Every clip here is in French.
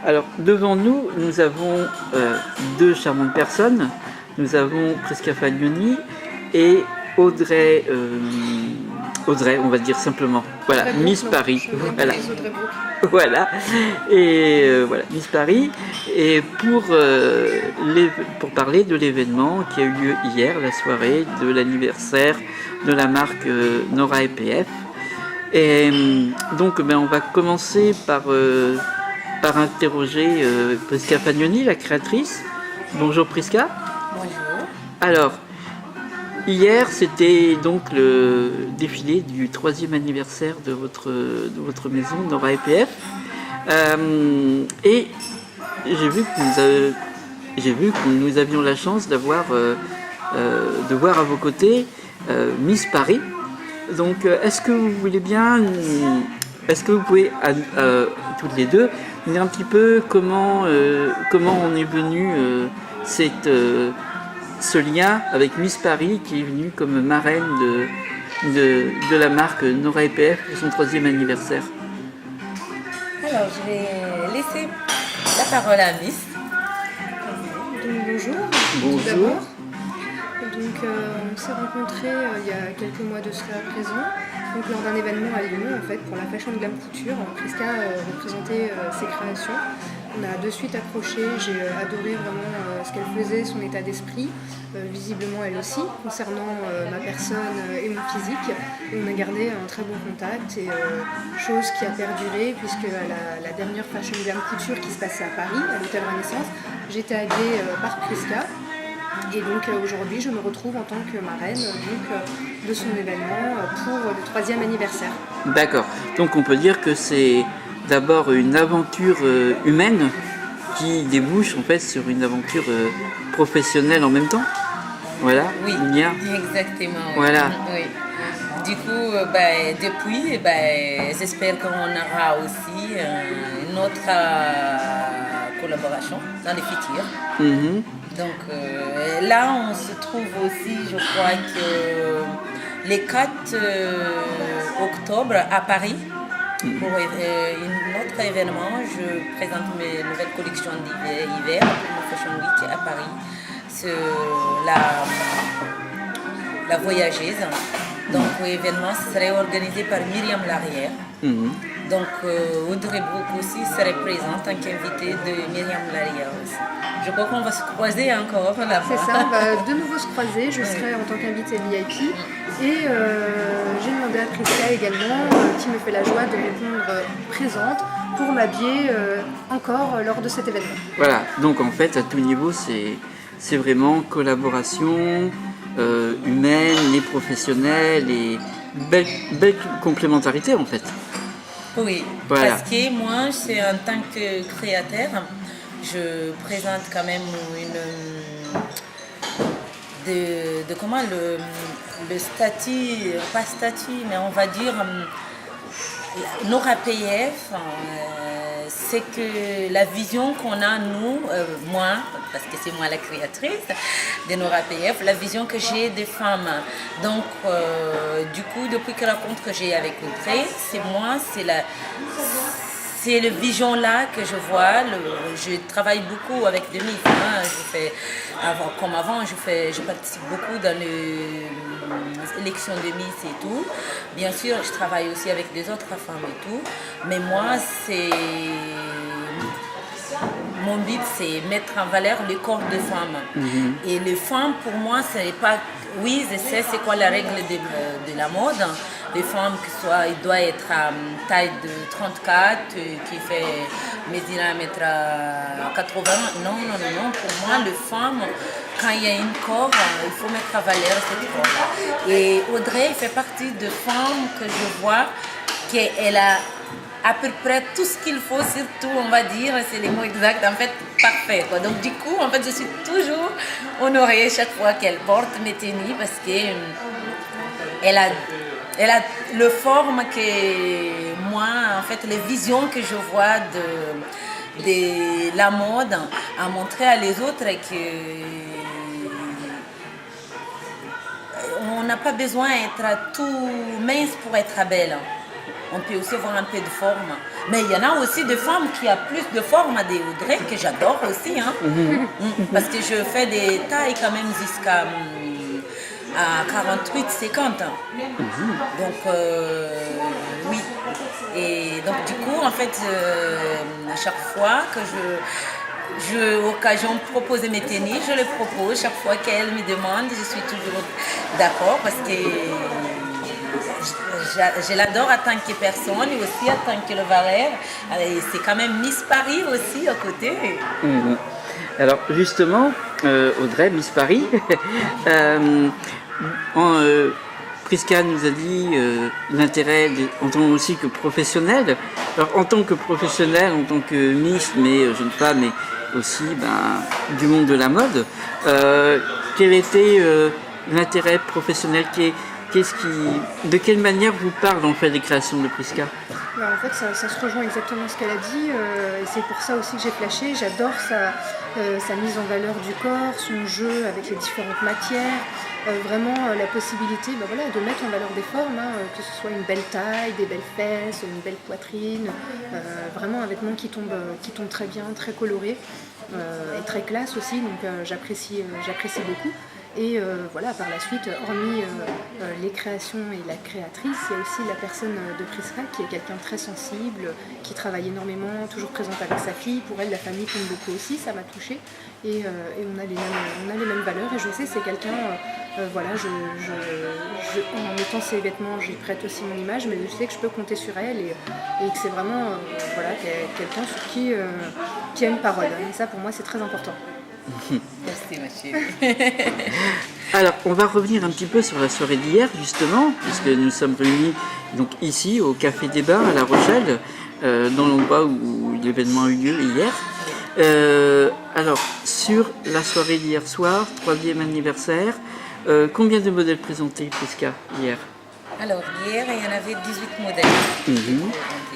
Alors, devant nous, nous avons deux charmantes personnes. Nous avons Prisca Fagnoni et Audrey, Audrey, on va dire simplement. Voilà, Miss Paris. Voilà. Voilà. Et voilà, Miss Paris. Et pour parler de l'événement qui a eu lieu hier, la soirée de l'anniversaire de la marque Nora EPF. Et donc, on va commencer par interroger Prisca Fagnoni, la créatrice. Bonjour Prisca. Bonjour. Alors, hier, c'était donc le défilé du 3e anniversaire de votre maison, Nora EPF. Et j'ai vu que nous avions la chance de voir à vos côtés Miss Paris. Donc, est-ce que vous pouvez, toutes les deux, nous dire un petit peu comment on est venu ce lien avec Miss Paris qui est venue comme marraine de la marque Nora EPF pour son 3e anniversaire. Alors, je vais laisser la parole à Miss. Donc, bonjour. Bonjour. Donc, on s'est rencontrés il y a quelques mois de cela à présent, donc lors d'un événement à Lyon en fait pour la Fashion Glam Couture. Prisca représentait ses créations. On a de suite accroché, j'ai adoré vraiment ce qu'elle faisait, son état d'esprit, visiblement elle aussi, concernant ma personne et mon physique. Et on a gardé un très bon contact et chose qui a perduré puisque à la dernière Fashion Glam Couture qui se passait à Paris, à l'Hôtel Renaissance, j'étais habillée par Prisca. Et donc aujourd'hui, je me retrouve en tant que marraine de son événement pour le 3e anniversaire. D'accord. Donc on peut dire que c'est d'abord une aventure humaine qui débouche en fait sur une aventure professionnelle en même temps. Voilà. Oui, Mia. exactement. Voilà. Oui. Du coup, depuis, j'espère qu'on aura aussi une autre collaboration dans le futur. Mm-hmm. Donc là, on se trouve aussi, je crois que les 4 octobre à Paris, pour un autre événement, je présente mes nouvelles collections d'hiver pour le Fashion Week à Paris. C'est la voyageuse. Donc l'événement serait organisé par Myriam Larrière. Mm-hmm. Donc Audrey Brooke aussi serait présente en tant qu'invitée de Myriam Larrière aussi. Je crois qu'on va se croiser encore là-bas. C'est ça, on va de nouveau se croiser. Je serai en tant qu'invitée VIP. Et j'ai demandé à Prisca également, qui me fait la joie de répondre présente pour m'habiller encore lors de cet événement. Voilà, donc en fait à tout niveau c'est vraiment collaboration humaine et professionnelle et belle complémentarité en fait. Oui, voilà. Parce que moi, c'est en tant que créateur, je présente quand même comment le statut, pas statut, mais on va dire Nora EPF, c'est que la vision qu'on a nous, moi, parce que c'est moi la créatrice de Nora EPF, la vision que j'ai des femmes. Donc, du coup, depuis que la rencontre que j'ai avec Audrey, c'est le vision là que je vois. Je travaille beaucoup avec des Miss. Comme avant, je participe beaucoup dans les élections de Miss et tout. Bien sûr, je travaille aussi avec des autres femmes et tout. Mais moi, mon but, c'est mettre en valeur le corps de femmes. Mm-hmm. Et les femmes, pour moi, c'est pas... Oui, je sais c'est quoi la règle de la mode. Les femmes, il doit être à taille de 34, qui fait mesurer 1m80. Non. Pour moi, les femmes, quand il y a une corps, il faut mettre en valeur cette corps. Et Audrey fait partie de femmes que je vois qu'elle a à peu près tout ce qu'il faut, surtout, on va dire, c'est les mots exacts, en fait, parfait, quoi. Donc, du coup, en fait, je suis toujours honorée chaque fois qu'elle porte mes tenues parce qu'elle a le forme que moi, en fait, les visions que je vois de la mode à montrer à les autres que on n'a pas besoin d'être tout mince pour être belle. on peut aussi avoir un peu de forme. Mais il y en a aussi des femmes qui ont plus de forme des Audrey, que j'adore aussi. Hein. Parce que je fais des tailles quand même jusqu'à à 48, 50 ans. Donc, oui. Et donc, du coup, en fait, à chaque fois que occasion de proposer mes tenues, je les propose. Chaque fois qu'elle me demande, je suis toujours d'accord parce que je l'adore en tant que personne et aussi en tant que le valeur. C'est quand même Miss Paris aussi à côté. Alors justement, Audrey, Miss Paris, Prisca nous a dit l'intérêt en tant aussi que professionnelle. Alors en tant que professionnelle, en tant que Miss, mais jeune femme, mais aussi du monde de la mode, quel était l'intérêt professionnel de quelle manière vous parlent en fait les créations de Prisca? En fait, ça se rejoint exactement ce qu'elle a dit, et c'est pour ça aussi que j'ai flashé. J'adore sa mise en valeur du corps, son jeu avec les différentes matières, vraiment la possibilité de mettre en valeur des formes, que ce soit une belle taille, des belles fesses, une belle poitrine, vraiment un vêtement qui tombe très bien, très coloré, et très classe aussi, donc j'apprécie beaucoup. Et par la suite, hormis les créations et la créatrice, il y a aussi la personne de Prisca qui est quelqu'un de très sensible, qui travaille énormément, toujours présente avec sa fille. Pour elle, la famille compte beaucoup aussi, ça m'a touchée. Et on a les mêmes valeurs. Et je sais, c'est quelqu'un, en mettant ses vêtements, j'y prête aussi mon image, mais je sais que je peux compter sur elle et que c'est vraiment quelqu'un sur qui a une parole. Et ça, pour moi, c'est très important. Merci ma chérie. Alors, on va revenir un petit peu sur la soirée d'hier, justement, puisque nous sommes réunis donc ici au Café des Bains à La Rochelle, dans l'endroit où l'événement a eu lieu hier. Alors, sur la soirée d'hier soir, 3e anniversaire, combien de modèles présentés, Prisca, hier? Alors, hier, il y en avait 18 modèles.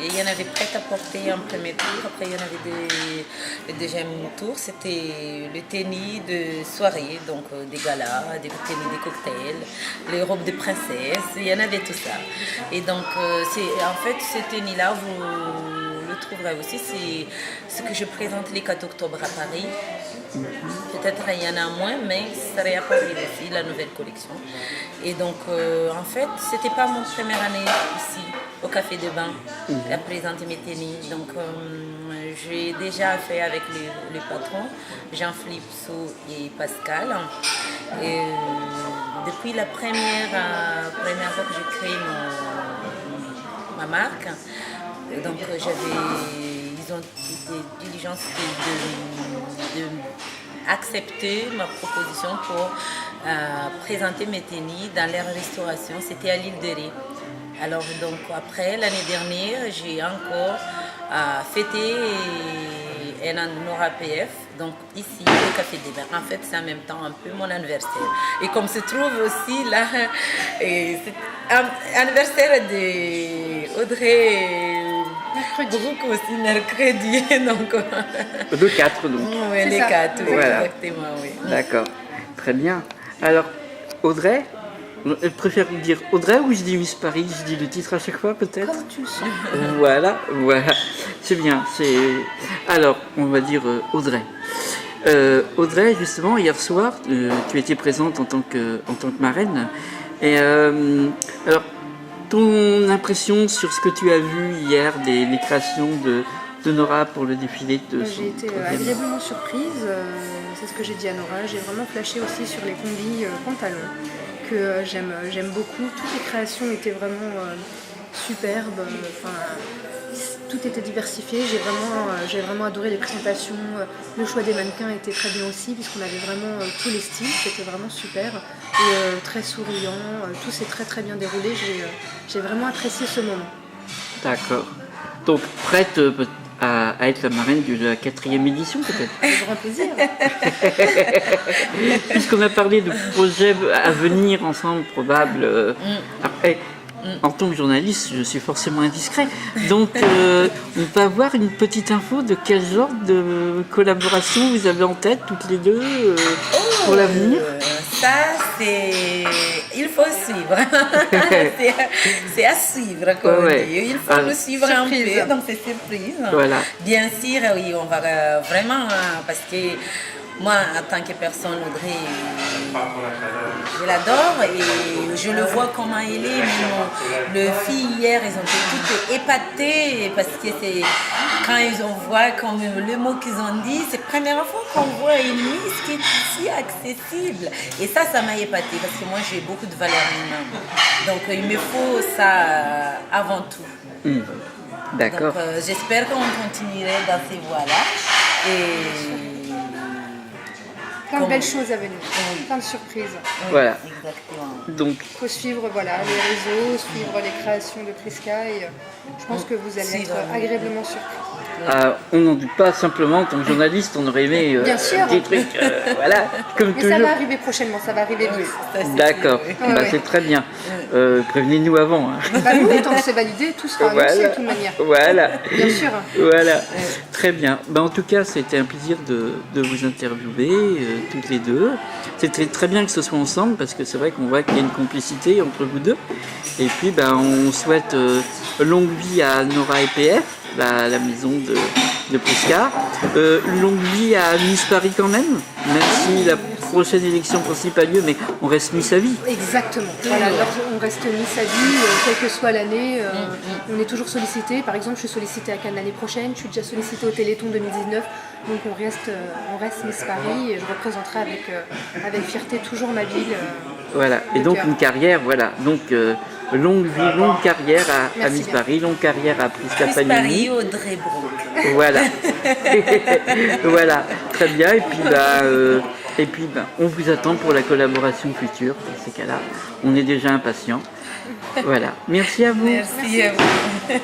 Et il y en avait prêt à porter en premier tour. Après, il y en avait le deuxième tour. C'était le tennis de soirée, donc des galas, des tennis des cocktails, les robes de princesse. Il y en avait tout ça. Et donc, en fait, ce tennis-là, vous le trouverez aussi. C'est ce que je présente les 4 octobre à Paris. Peut-être il y en a moins, mais ça serait à Paris aussi, la nouvelle collection. Et donc, en fait, c'était pas mon première année ici, au Café des Bains, à présenter mes tennis. Donc, j'ai déjà fait avec les patrons, Jean-Philippe Sou et Pascal. Et, depuis la première fois que j'ai créé ma marque, donc ils ont été diligents de accepter ma proposition pour présenter mes tennis dans leur restauration. C'était à l'île de Ré. Alors donc après, l'année dernière, j'ai encore fêté un an de Nora PF, donc ici au Café des Bains. En fait, c'est en même temps un peu mon anniversaire. Et comme se trouve aussi là, c'est anniversaire de Audrey Brook aussi mercredi, donc. Le 4 donc. Oui, les 4, voilà. Exactement, oui. D'accord, très bien. Alors, Audrey, elle préfère dire Audrey ou je dis Miss Paris, je dis le titre à chaque fois peut-être? Comme tu le sens. Voilà, c'est bien. Alors, on va dire Audrey. Audrey, justement, hier soir, tu étais présente en tant que marraine. Et alors, ton impression sur ce que tu as vu hier des créations de Nora pour le défilé de son... J'ai été agréablement surprise, c'est ce que j'ai dit à Nora. J'ai vraiment flashé aussi sur les combis pantalons que j'aime beaucoup. Toutes les créations étaient vraiment superbes. Tout était diversifié. J'ai vraiment adoré les présentations. Le choix des mannequins était très bien aussi, puisqu'on avait vraiment tous les styles. C'était vraiment super et très souriant. Tout s'est très très bien déroulé. J'ai vraiment apprécié ce moment. D'accord. Donc prête à être la marraine de la 4e édition peut-être? Avec grand plaisir. Puisqu'on a parlé de projets à venir ensemble probables. Après, en tant que journaliste, je suis forcément indiscret. Donc, on peut avoir une petite info de quel genre de collaboration vous avez en tête, toutes les deux, pour l'avenir? Ça, c'est... il faut suivre. C'est à suivre, comme on dit. Il faut nous suivre surprise. un peu, donc c'est surprise. Voilà. Bien sûr, oui, on va vraiment, parce que moi, en tant que personne, Audrey, je l'adore et je le vois comment il est. Les filles hier, elles ont été toutes épatées parce que c'est quand ils ont voit comme le mot qu'ils ont dit, c'est la première fois qu'on voit une Miss qui est si accessible. Et ça m'a épatée parce que moi, j'ai beaucoup de valeurs humaines. Donc, il me faut ça avant tout. D'accord. Donc, j'espère qu'on continuerait dans ces voies-là. Et Plein de belles choses à venir, plein de surprises. Voilà. Exactement. Donc, Il faut suivre les réseaux, suivre les créations de Prisca et je pense que vous allez être agréablement surpris. on n'en doute pas, simplement, en tant que journaliste, on aurait aimé Bien sûr. des trucs, voilà, comme Mais toujours. ça va arriver prochainement, ça va arriver vite. D'accord, Ouais. c'est très bien. Prévenez-nous avant. Hein. Bah nous, tant que c'est validé, tout sera annoncé de toute manière. Voilà. Bien sûr. Voilà, très bien. En tout cas, c'était un plaisir de vous interviewer, toutes les deux. C'était très bien que ce soit ensemble, parce que c'est vrai qu'on voit qu'il y a une complicité entre vous deux. Et puis, on souhaite longue vie à Nora et PF, la maison de Prisca. Longue vie à Miss Paris quand même si la prochaine élection principale a lieu, mais on reste Miss à vie. Exactement. Voilà, on reste Miss à vie, quelle que soit l'année. On est toujours sollicité. Par exemple, je suis sollicitée à Cannes l'année prochaine. Je suis déjà sollicitée au Téléthon 2019. Donc on reste Miss Paris et je représenterai avec fierté toujours ma ville. Voilà. Et donc une carrière, voilà. Donc longue vie, longue carrière à Miss Paris, longue carrière à Prisca Fagnoni. Paris, Audrey Brooke. Voilà. Voilà. Très bien. Et puis, on vous attend pour la collaboration future. Dans ces cas-là, on est déjà impatients. Voilà. Merci à vous. Merci à vous.